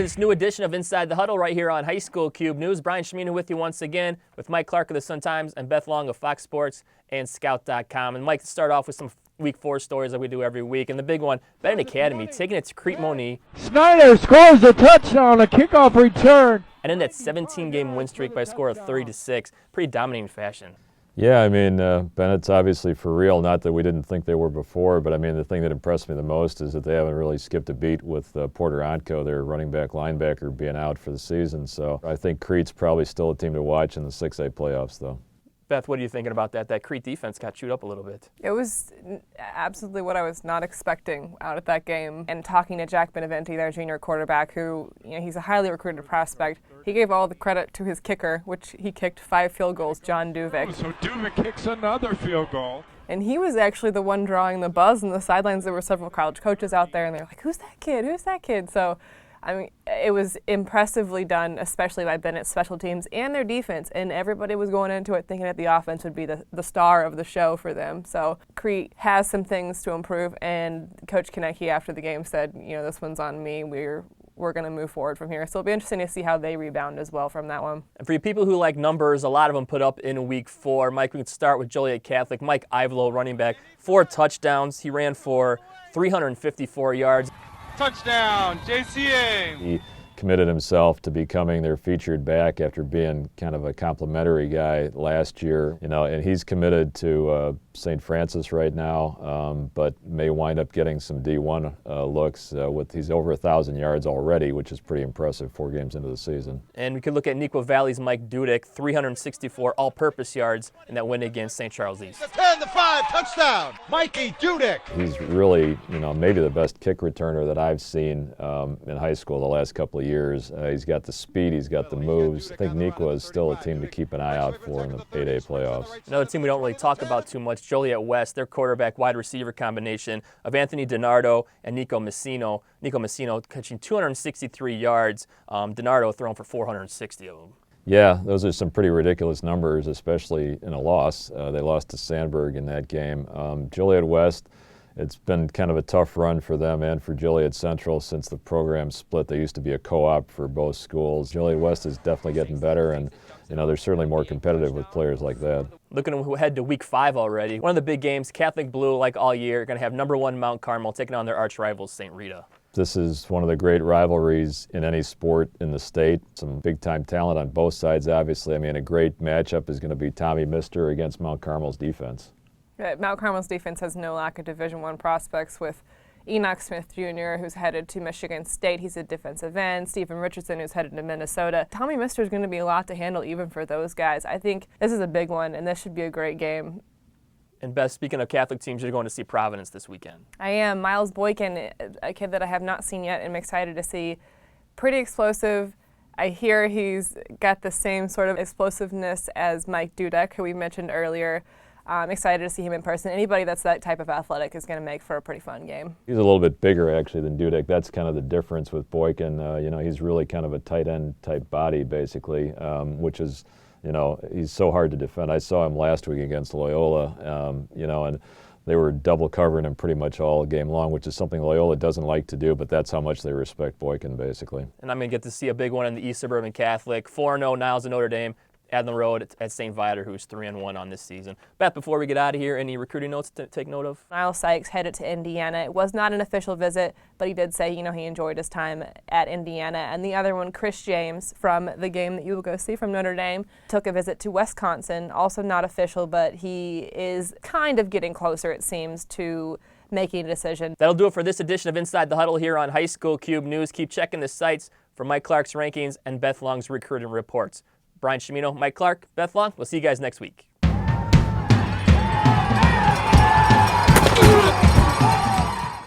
into this new edition of Inside the Huddle right here on High School Cube News. Brian Chimino with you once again with Mike Clark of the Sun-Times and Beth Long of Fox Sports and Scout.com. And Mike, to start off with some Week 4 stories that we do every week. And the big one, Bennett Academy taking it to Crete Moni. Snyder scores a touchdown, a kickoff return. And in that 17-game win streak by a score of 30-6. Pretty dominating fashion. Yeah, I mean, Bennett's obviously for real. Not that we didn't think they were before, but I mean, the thing that impressed me the most is that they haven't really skipped a beat with Porter Onko, their running back linebacker, being out for the season. So I think Crete's probably still a team to watch in the 6A playoffs, though. Beth, what are you thinking about that? That Crete defense got chewed up a little bit. It was absolutely what I was not expecting out of that game. And talking to Jack Beneventi, their junior quarterback, who, he's a highly recruited prospect, he gave all the credit to his kicker, which he kicked 5 field goals, John Duvik. So Duvik kicks another field goal. And he was actually the one drawing the buzz on the sidelines. There were several college coaches out there, and they were like, who's that kid? Who's that kid? So, I mean, it was impressively done, especially by Bennett's special teams and their defense. And everybody was going into it thinking that the offense would be the star of the show for them. So Crete has some things to improve. And Coach Konecki after the game said, this one's on me. We're going to move forward from here. So it'll be interesting to see how they rebound as well from that one. And for you people who like numbers, a lot of them put up in Week 4. Mike, we can start with Joliet Catholic. Mike Ivelo, running back, 4 touchdowns. He ran for 354 yards. Touchdown, JCA! He committed himself to becoming their featured back after being kind of a complimentary guy last year, and he's committed to St. Francis right now, but may wind up getting some D1 looks. He's over 1,000 yards already, which is pretty impressive 4 games into the season. And we could look at Neuqua Valley's Mike Dudek, 364 all-purpose yards in that win against St. Charles East. The 10, the 5, touchdown, Mikey Dudek. He's really, maybe the best kick returner that I've seen in high school the last couple of years. He's got the speed, he's got the moves. I think Neuqua is still a team to keep an eye out for in the 8A playoffs. Another team we don't really talk about too much, Joliet West, their quarterback wide receiver combination of Anthony DiNardo and Nico Messino. Nico Messino catching 263 yards, DiNardo throwing for 460 of them. Yeah, those are some pretty ridiculous numbers, especially in a loss. They lost to Sandburg in that game. Joliet West, it's been kind of a tough run for them and for Joliet Central since the program split. They used to be a co-op for both schools. Joliet West is definitely getting better, and they're certainly more competitive with players like that. Looking ahead to Week 5 already, one of the big games, Catholic Blue, like all year, going to have number 1 Mount Carmel taking on their arch rivals, St. Rita. This is one of the great rivalries in any sport in the state. Some big-time talent on both sides, obviously. I mean, a great matchup is going to be Tommy Mister against Mount Carmel's defense. Mount Carmel's defense has no lack of Division I prospects with Enoch Smith Jr., who's headed to Michigan State. He's a defensive end. Stephen Richardson, who's headed to Minnesota. Tommy Mister is going to be a lot to handle even for those guys. I think this is a big one, and this should be a great game. And Beth, speaking of Catholic teams, you're going to see Providence this weekend. I am. Miles Boykin, a kid that I have not seen yet, and I'm excited to see. Pretty explosive. I hear he's got the same sort of explosiveness as Mike Dudek, who we mentioned earlier. I'm excited to see him in person. Anybody that's that type of athletic is going to make for a pretty fun game. He's a little bit bigger, actually, than Dudek. That's kind of the difference with Boykin. He's really kind of a tight end type body, basically, which is, he's so hard to defend. I saw him last week against Loyola, and they were double covering him pretty much all game long, which is something Loyola doesn't like to do, but that's how much they respect Boykin, basically. And I'm going to get to see a big one in the East Suburban Catholic. 4-0 Niles of Notre Dame. At the road at St. Viator, who's 3-1 on this season. Beth, before we get out of here, any recruiting notes to take note of? Niles Sykes headed to Indiana. It was not an official visit, but he did say, he enjoyed his time at Indiana. And the other one, Chris James, from the game that you will go see from Notre Dame, took a visit to Wisconsin. Also not official, but he is kind of getting closer, it seems, to making a decision. That'll do it for this edition of Inside the Huddle here on High School Cube News. Keep checking the sites for Mike Clark's rankings and Beth Long's recruiting reports. Brian Chimino, Mike Clark, Beth Long. We'll see you guys next week.